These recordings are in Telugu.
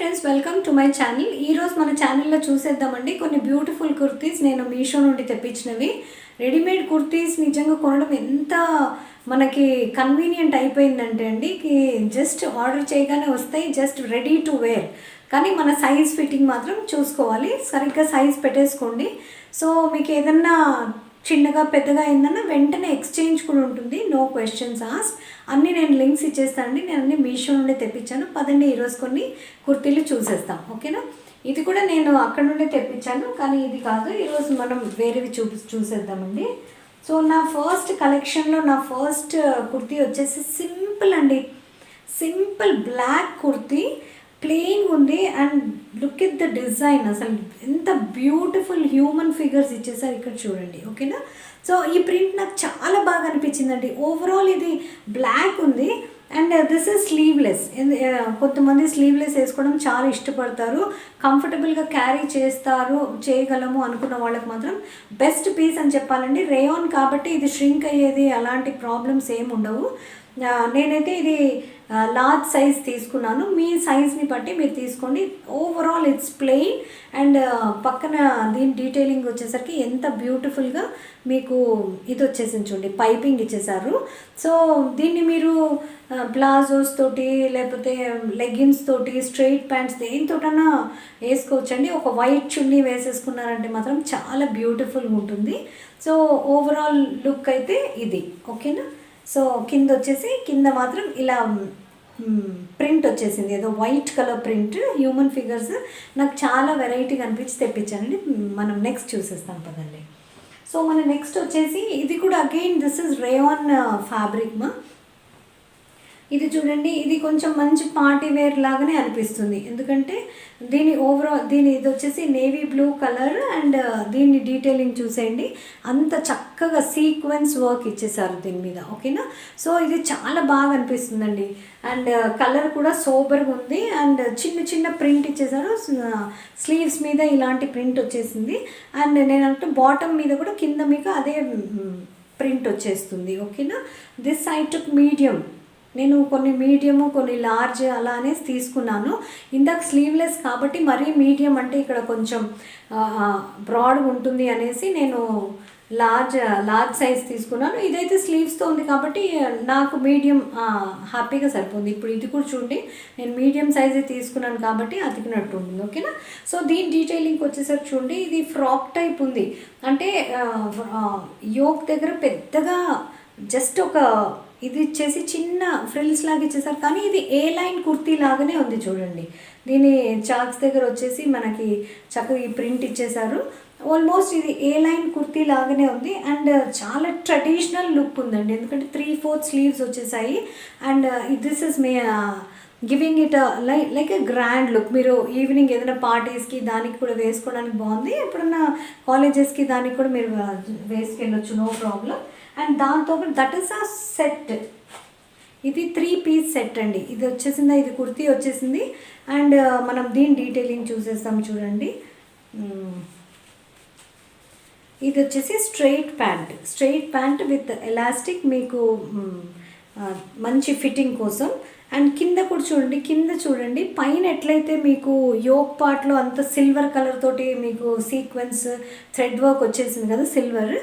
Friends, welcome to my channel. ఈరోజు మన ఛానల్లో చూసేద్దామండి కొన్ని బ్యూటిఫుల్ కుర్తీస్ నేను మీషో నుండి తెప్పించినవి. రెడీమేడ్ కుర్తీస్ నిజంగా కొనడం ఎంత మనకి కన్వీనియంట్ అయిపోయిందంటే అండి, జస్ట్ ఆర్డర్ చేయగానే వస్తాయి, జస్ట్ రెడీ టు వేర్. కానీ మన సైజ్ ఫిట్టింగ్ మాత్రం చూసుకోవాలి, సరిగ్గా సైజ్ పెట్టేసుకోండి. సో మీకు ఏదన్నా చిన్నగా పెద్దగా అయిందన్న వెంటనే ఎక్స్చేంజ్ కూడా ఉంటుంది, నో క్వశ్చన్స్ ఆస్క్. అన్నీ నేను లింక్స్ ఇచ్చేస్తానండి. నేను అన్ని మీషో నుండి తెప్పించాను. పదండి ఈరోజు కొన్ని కుర్తీలు చూసేస్తాం, ఓకేనా. ఇది కూడా నేను అక్కడ నుండి తెప్పించాను, కానీ ఇది కాదు. ఈరోజు మనం వేరేవి చూసేద్దామండి. సో నా ఫస్ట్ కలెక్షన్లో నా ఫస్ట్ కుర్తీ వచ్చేసి సింపుల్ అండి, సింపుల్ బ్లాక్ కుర్తీ, ప్లెయిన్ ఉంది. And look at the design, అసలు ఎంత బ్యూటిఫుల్ హ్యూమన్ ఫిగర్స్ ఇచ్చేసారు ఇక్కడ చూడండి, ఓకేనా. సో ఈ ప్రింట్ నాకు చాలా బాగా అనిపించిందండి. ఓవరాల్ ఇది బ్లాక్ ఉంది అండ్ దిస్ ఇస్ స్లీవ్లెస్. కొంతమంది స్లీవ్లెస్ వేసుకోవడం చాలా ఇష్టపడతారు, కంఫర్టబుల్గా క్యారీ చేయగలము అనుకున్న వాళ్ళకి మాత్రం బెస్ట్ పీస్ అని చెప్పాలండి. రేయాన్ కాబట్టి ఇది ష్రింక్ అయ్యేది అలాంటి ప్రాబ్లమ్స్ ఏమి ఉండవు. నేనైతే ఇది లార్జ్ సైజ్ తీసుకున్నాను, మీ సైజ్ని బట్టి మీరు తీసుకోండి. ఓవరాల్ ఇట్స్ ప్లెయిన్ అండ్ పక్కన దీని డీటెయిలింగ్ వచ్చేసరికి ఎంత బ్యూటిఫుల్గా మీకు ఇది వచ్చేసింది చూడండి, పైపింగ్ ఇచ్చేసారు. సో దీన్ని మీరు ప్లాజోస్ తోటి లేకపోతే లెగ్గిన్స్ తోటి స్ట్రైట్ ప్యాంట్స్ దేనితోటన్నా వేసుకోవచ్చండి. ఒక వైట్ చున్నీ వేసేసుకున్నారంటే మాత్రం చాలా బ్యూటిఫుల్గా ఉంటుంది. సో ఓవరాల్ లుక్ అయితే ఇది, ఓకేనా. సో కింద మాత్రం ఇలా ప్రింట్ వచ్చేసింది, ఏదో white colour print, human figures. నాకు చాలా వెరైటీగా అనిపించి తెప్పించానండి. మనం నెక్స్ట్ చూసేస్తాం పదండి. సో మన నెక్స్ట్ వచ్చేసి ఇది కూడా again this is rayon fabric మా. ఇది చూడండి, ఇది కొంచెం మంచి పార్టీ వేర్ లాగానే అనిపిస్తుంది, ఎందుకంటే ఇది వచ్చేసి నేవీ బ్లూ కలర్ అండ్ దీన్ని డీటెయిలింగ్ చూసేయండి, అంత చక్కగా సీక్వెన్స్ వర్క్ ఇచ్చేసారు దీని మీద, ఓకేనా. సో ఇది చాలా బాగా అనిపిస్తుందండి. అండ్ కలర్ కూడా సోబర్గా ఉంది అండ్ చిన్న ప్రింట్ ఇచ్చేసారు. స్లీవ్స్ మీద ఇలాంటి ప్రింట్ వచ్చేసింది అండ్ నేను అంటే బాటమ్ మీద కూడా కింద మీకు అదే ప్రింట్ వచ్చేస్తుంది, ఓకేనా. This side took medium. నేను కొన్ని మీడియము కొన్ని లార్జ్ అలా అనేసి తీసుకున్నాను. ఇందాక స్లీవ్లెస్ కాబట్టి మరీ మీడియం అంటే ఇక్కడ కొంచెం బ్రాడ్గా ఉంటుంది అనేసి నేను లార్జ్ సైజ్ తీసుకున్నాను. ఇదైతే స్లీవ్స్తో ఉంది కాబట్టి నాకు మీడియం హ్యాపీగా సరిపోతుంది. ఇప్పుడు ఇది కూడా చూడండి, నేను మీడియం సైజే తీసుకున్నాను కాబట్టి అతికినట్టు ఉంటుంది, ఓకేనా. సో దీని డీటెయిలింగ్ వచ్చేసరికి చూడండి, ఇది ఫ్రాక్ టైప్ ఉంది. అంటే యోక్ దగ్గర పెద్దగా జస్ట్ ఒక ఇది ఇచ్చేసి చిన్న ఫ్రిల్స్ లాగా ఇచ్చేసారు, కానీ ఇది ఏ లైన్ కుర్తీ లాగానే ఉంది చూడండి. దీని చాక్స్ దగ్గర వచ్చేసి మనకి చక్కగా ఈ ప్రింట్ ఇచ్చేసారు. ఆల్మోస్ట్ ఇది ఏ లైన్ కుర్తీ లాగానే ఉంది అండ్ చాలా ట్రెడిషనల్ లుక్ ఉందండి, ఎందుకంటే 3/4 స్లీవ్స్ వచ్చేసాయి and this is giving it like a grand look. మీరు ఈవినింగ్ ఏదైనా పార్టీస్కి దానికి కూడా వేసుకోవడానికి బాగుంది, ఎప్పుడన్నా కాలేజెస్కి దానికి కూడా మీరు వేసుకెళ్ళొచ్చు, నో ప్రాబ్లం. అండ్ దాంతో దట్ ఈస్ అ సెట్, ఇది 3 పీస్ సెట్ అండి. ఇది వచ్చేసిందా, ఇది కుర్తీ వచ్చేసింది అండ్ మనం దీని డీటెయిలింగ్ చూసేస్తాం చూడండి. ఇది వచ్చేసి స్ట్రైట్ ప్యాంట్ విత్ ఎలాస్టిక్, మీకు మంచి ఫిట్టింగ్ కోసం. అండ్ కింద కూడా చూడండి, పైన ఎట్లయితే మీకు యోక్ పార్ట్లో అంత సిల్వర్ కలర్ తోటి మీకు సీక్వెన్స్ థ్రెడ్ వర్క్ వచ్చేసింది కదా సిల్వర్,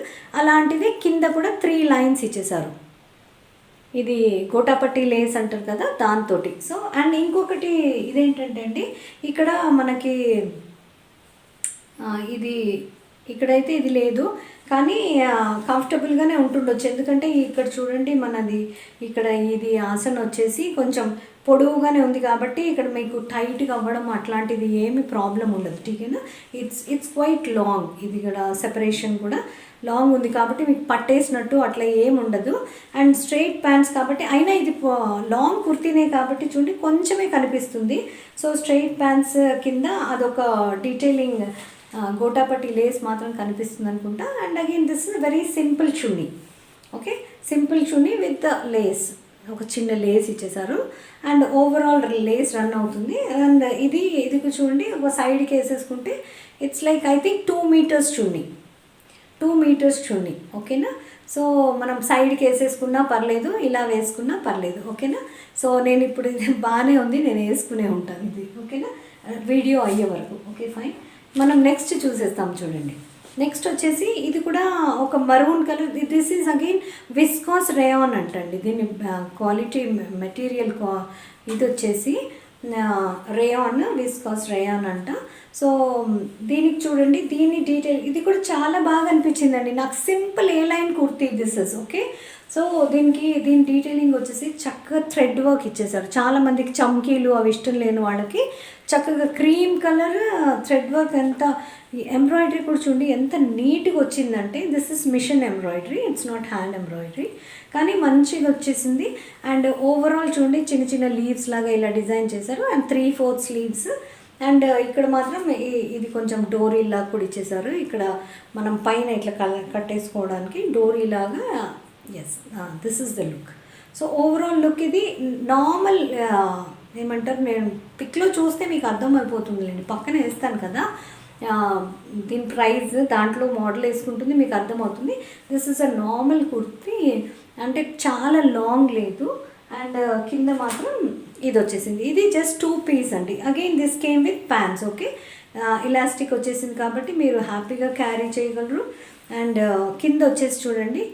అలాంటిది కింద కూడా 3 లైన్స్ ఇచ్చేసారు. ఇది గోటాపట్టి లేస్ అంటారు కదా దాంతో. సో అండ్ ఇంకొకటి ఇదేంటంటే అండి, ఇక్కడ మనకి ఇక్కడైతే ఇది లేదు, కానీ కంఫర్టబుల్గానే ఉంటుండొచ్చు, ఎందుకంటే ఇక్కడ చూడండి మనది ఇక్కడ ఇది ఆసన వచ్చేసి కొంచెం పొడవుగానే ఉంది కాబట్టి ఇక్కడ మీకు టైట్గా అవ్వడం అట్లాంటిది ఏమి ప్రాబ్లం ఉండదు, ఠీకేనా. ఇట్స్ క్వైట్ లాంగ్, ఇది కూడా సెపరేషన్ కూడా లాంగ్ ఉంది కాబట్టి మీకు పట్టేసినట్టు అట్లా ఏమి ఉండదు. అండ్ స్ట్రైట్ ప్యాంట్స్ కాబట్టి, అయినా ఇది లాంగ్ కుర్తీనే కాబట్టి చూడండి కొంచెమే కనిపిస్తుంది. సో స్ట్రైట్ ప్యాంట్స్ కింద అదొక డీటెయిలింగ్ గోటాపట్టి లేస్ మాత్రం కనిపిస్తుంది అనుకుంటా. And again this is very simple chunni, okay, simple chunni with lace, ఒక చిన్న లేస్ ఇచ్చేసారు అండ్ ఓవరాల్ లేస్ రన్ అవుతుంది. అండ్ ఇది చూడండి, ఒక సైడ్కి వేసేసుకుంటే it's like I think 2 metres chunni, ఓకేనా. సో మనం సైడ్కి వేసేసుకున్నా పర్లేదు, ఇలా వేసుకున్నా పర్లేదు, ఓకేనా. సో నేను ఇప్పుడు ఇది బాగానే ఉంది, నేను వేసుకునే ఉంటాను ఇది, ఓకేనా, వీడియో అయ్యే వరకు. Okay fine. మనం నెక్స్ట్ చూసేస్తాం చూడండి. నెక్స్ట్ వచ్చేసి ఇది కూడా ఒక maroon colour. This is again viscous rayon అంటండి. దీని క్వాలిటీ మెటీరియల్ ఇది వచ్చేసి రేయాన్, విస్కాస్ రేయాన్ అంట. సో దీనికి చూడండి, దీని డీటెయిల్ ఇది కూడా చాలా బాగా అనిపించిందండి నాకు. Simple A line kurti this is okay. So దీని డీటెయిలింగ్ వచ్చేసి చక్కగా థ్రెడ్ వర్క్ ఇచ్చేసారు. చాలామందికి చమ్కీలు అవి ఇష్టం లేని వాళ్ళకి చక్కగా క్రీమ్ కలర్ థ్రెడ్ వర్క్, ఎంత ఎంబ్రాయిడరీ కూడా చూడండి ఎంత నీట్గా వచ్చిందంటే. This is machine embroidery, it's not hand embroidery, కానీ మంచిగా వచ్చేసింది. అండ్ ఓవరాల్ చూడండి చిన్న చిన్న లీవ్స్ లాగా ఇలా డిజైన్ చేశారు. And 3/4 sleeves. అండ్ ఇక్కడ మాత్రం ఇది కొంచెం డోరీ లాగా కూడా ఇచ్చేసారు. ఇక్కడ మనం పైన ఇట్లా కట్టేసుకోవడానికి డోరీ లాగా. Yes, this is the look. So overall look ఇది నార్మల్ ఏమంటారు, నేను పిక్లో చూస్తే మీకు అర్థమైపోతుందిలేండి, పక్కన వేస్తాను కదా దీని ప్రైస్, దాంట్లో మోడల్ వేసుకుంటుంది మీకు అర్థమవుతుంది. This is a normal kurti, అంటే చాలా లాంగ్ లేదు. అండ్ కింద మాత్రం ఇది వచ్చేసింది. ఇది జస్ట్ 2 పీస్ అండి. Again this came with pants, okay. Elastic వచ్చేసింది కాబట్టి మీరు హ్యాపీగా క్యారీ చేయగలరు. అండ్ కింద వచ్చేసి చూడండి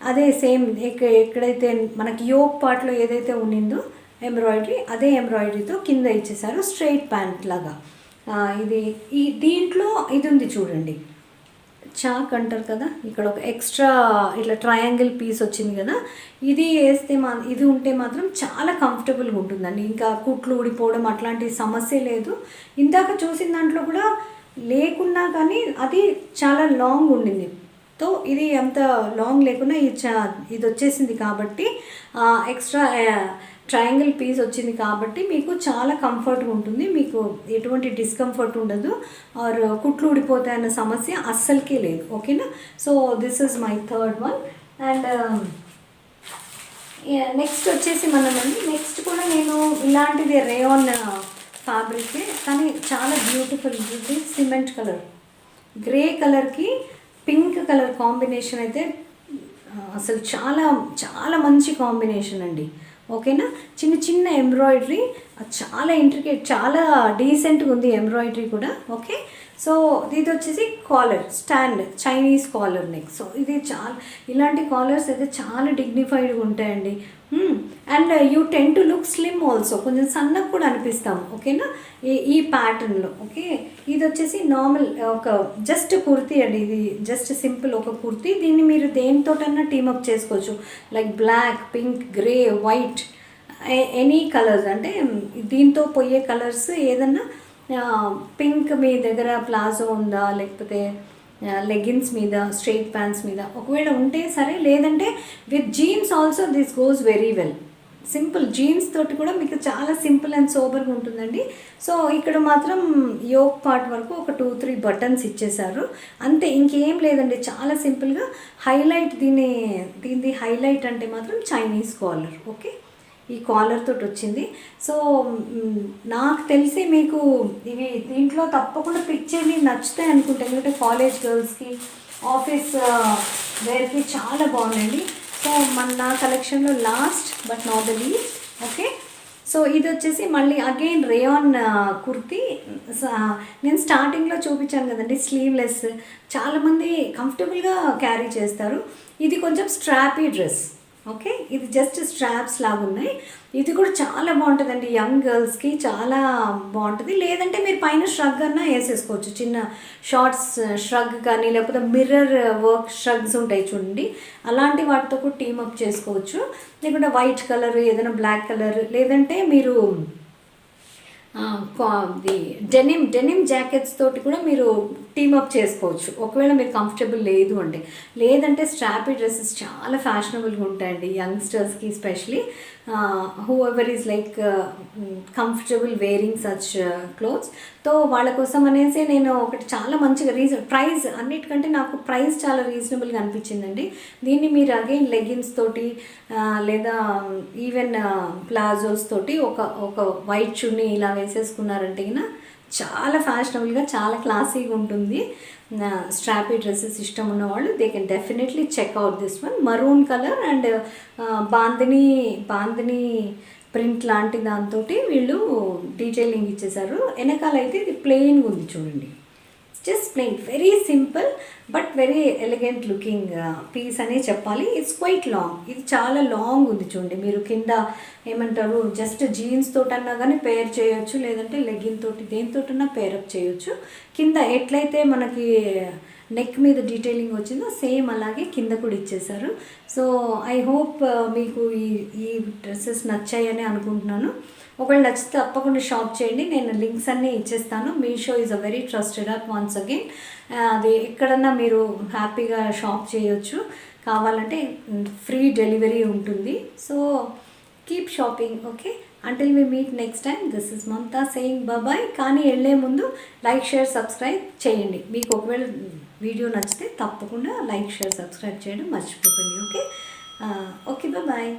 అదే సేమ్ ఎక్కడైతే మనకి యోక్ పార్ట్లో ఏదైతే ఉన్నిందో ఎంబ్రాయిడరీ, అదే ఎంబ్రాయిడరీతో కింద ఇచ్చేసారు స్ట్రైట్ ప్యాంట్ లాగా. దీంట్లో ఇది ఉంది చూడండి, చాక్ అంటారు కదా, ఇక్కడ ఒక ఎక్స్ట్రా ఇట్లా ట్రయాంగిల్ పీస్ వచ్చింది కదా. ఇది వేస్తే ఇది ఉంటే మాత్రం చాలా కంఫర్టబుల్గా ఉంటుందండి. ఇంకా కుట్లు ఊడిపోవడం అట్లాంటి సమస్య లేదు. ఇందాక చూసిన దాంట్లో కూడా లేకున్నా కానీ అది చాలా లాంగ్ ఉండింది. సో ఇది అంత లాంగ్ లేకుండా ఇది వచ్చేసింది కాబట్టి ఎక్స్ట్రా ట్రయాంగిల్ పీస్ వచ్చింది కాబట్టి మీకు చాలా కంఫర్ట్గా ఉంటుంది. మీకు ఎటువంటి డిస్కంఫర్ట్ ఉండదు, ఆర్ కుట్లు ఊడిపోతాయన్న సమస్య అస్సలకే లేదు, ఓకేనా. So this is my third one. And next వచ్చేసి నెక్స్ట్ కూడా నేను ఇలాంటిది రేయాన్ ఫ్యాబ్రిక్, కానీ చాలా బ్యూటిఫుల్. ఇది సిమెంట్ కలర్, గ్రే కలర్కి పింక్ కలర్ కాంబినేషన్ అయితే అసలు చాలా చాలా మంచి కాంబినేషన్ అండి, ఓకేనా. చిన్న చిన్న ఎంబ్రాయిడరీ, చాలా ఇంట్రికేట్, చాలా డీసెంట్గా ఉంది ఎంబ్రాయిడరీ కూడా, ఓకే. సో ఇది వచ్చేసి collar, stand Chinese collar neck. So ఇది ఇలాంటి కాలర్స్ అయితే చాలా డిగ్నిఫైడ్గా ఉంటాయండి. And you tend to look slim also, కొంచెం సన్నగా కూడా అనిపిస్తాం, ఓకేనా, ఈ ప్యాటర్న్లో, ఓకే. ఇది వచ్చేసి నార్మల్ ఒక జస్ట్ కుర్తీ అండి. ఇది జస్ట్ సింపుల్ ఒక కుర్తీ. దీన్ని మీరు దేనితోటన్నా టీమప్ చేసుకోవచ్చు, like black, pink, grey, white, any colours. అంటే దీంతో పోయే కలర్స్ ఏదన్నా. పింక్ మీ దగ్గర ప్లాజో ఉందా, లేకపోతే లెగిన్స్ మీద, స్ట్రైట్ ప్యాంట్స్ మీద ఒకవేళ ఉంటే సరే, లేదంటే with jeans also this goes very well. Simple jeans తోటి కూడా మీకు చాలా సింపుల్ అండ్ సోబర్గా ఉంటుందండి. సో ఇక్కడ మాత్రం యోక్ పార్ట్ వరకు ఒక 2-3 బటన్స్ ఇచ్చేసారు అంతే, ఇంకేం లేదండి. చాలా సింపుల్గా హైలైట్ దీని హైలైట్ అంటే మాత్రం చైనీస్ కాలర్, ఓకే. ఈ కాలర్ తోటి వచ్చింది. సో నాకు తెలిసి మీకు ఇవి దీంట్లో తప్పకుండా పిక్ చేసి నచ్చుతాయి అనుకుంటాను, ఎందుకంటే కాలేజ్ గర్ల్స్కి, ఆఫీస్ వేర్కి చాలా బాగున్నాయండి. సో నా కలెక్షన్లో last but not the least, okay. So ఇది వచ్చేసి మళ్ళీ అగైన్ రేయాన్ కుర్తీ. నేను స్టార్టింగ్లో చూపించాను కదండి, స్లీవ్లెస్, చాలామంది కంఫర్టబుల్గా క్యారీ చేస్తారు. ఇది కొంచెం స్ట్రాపీ డ్రెస్, ఓకే. ఇది జస్ట్ స్ట్రాప్స్ లాగా ఉన్నాయి. ఇది కూడా చాలా బాగుంటుందండి, యంగ్ గర్ల్స్కి చాలా బాగుంటుంది. లేదంటే మీరు పైన ష్రగ్ అన్నా వేసేసుకోవచ్చు, చిన్న షార్ట్స్ ష్రగ్ కానీ, లేకపోతే మిర్రర్ వర్క్ ష్రగ్స్ ఉంటాయి చూడండి, అలాంటి వాటితో కూడా టీమప్ చేసుకోవచ్చు. లేకుంటే వైట్ కలర్, ఏదైనా బ్లాక్ కలర్, లేదంటే మీరు డెనిమ్ జాకెట్స్ తోటి కూడా మీరు టీమప్ చేసుకోవచ్చు, ఒకవేళ మీరు కంఫర్టబుల్ లేదు అంటే. లేదంటే స్ట్రాపీ డ్రెస్సెస్ చాలా ఫ్యాషనబుల్గా ఉంటాయండి యంగ్స్టర్స్కి, especially whoever is like comfortable wearing such clothes. తో వాళ్ళ కోసం అనేసి నేను ఒకటి చాలా మంచిగా ప్రైస్ అన్నిటికంటే నాకు ప్రైస్ చాలా రీజనబుల్గా అనిపించిందండి. దీన్ని మీరు అగైన్ లెగిన్స్ తోటి లేదా ఈవెన్ ప్లాజోస్ తోటి ఒక వైట్ చున్నీ ఇలా వేసేసుకున్నారంటే చాలా ఫ్యాషనబుల్గా చాలా క్లాసీగా ఉంటుంది. స్ట్రాపీ డ్రెస్సెస్ ఇష్టం ఉన్నవాళ్ళు they can definitely checkout this one. Maroon colour and bandhani print లాంటి దాంతో వీళ్ళు డీటెయిలింగ్ ఇచ్చేసారు. వెనకాల అయితే ఇది ప్లెయిన్గా ఉంది చూడండి, just plain, very simple but very elegant looking piece అనే చెప్పాలి. ఇట్స్ క్వైట్ లాంగ్, ఇది చాలా లాంగ్ ఉంది చూడండి. మీరు కింద ఏమంటారు జస్ట్ జీన్స్ తోటన్నా కానీ పేర్ చేయొచ్చు, లేదంటే లెగ్గిన్ తోటి దేనితోటన్నా పేరప్ చేయొచ్చు. కింద ఎట్లయితే మనకి నెక్ మీద డీటెయిలింగ్ వచ్చిందో సేమ్ అలాగే కింద కూడా ఇచ్చేసారు. సో ఐ హోప్ మీకు ఈ డ్రెస్సెస్ నచ్చాయని అనుకుంటున్నాను. ఒకవేళ నచ్చితే తప్పకుండా షాప్ చేయండి, నేను లింక్స్ అన్నీ ఇచ్చేస్తాను. Meesho is a very trusted app once again. అది ఎక్కడన్నా మీరు హ్యాపీగా షాప్ చేయొచ్చు. కావాలంటే ఫ్రీ డెలివరీ ఉంటుంది. So keep shopping. Okay, until we meet next time, this is Mamata saying bye. కానీ వెళ్ళే ముందు లైక్, షేర్, సబ్స్క్రైబ్ చేయండి. మీకు ఒకవేళ వీడియో నచ్చితే తప్పకుండా లైక్, షేర్, సబ్స్క్రైబ్ చేయడం మర్చిపోకండి. Okay, okay, bye.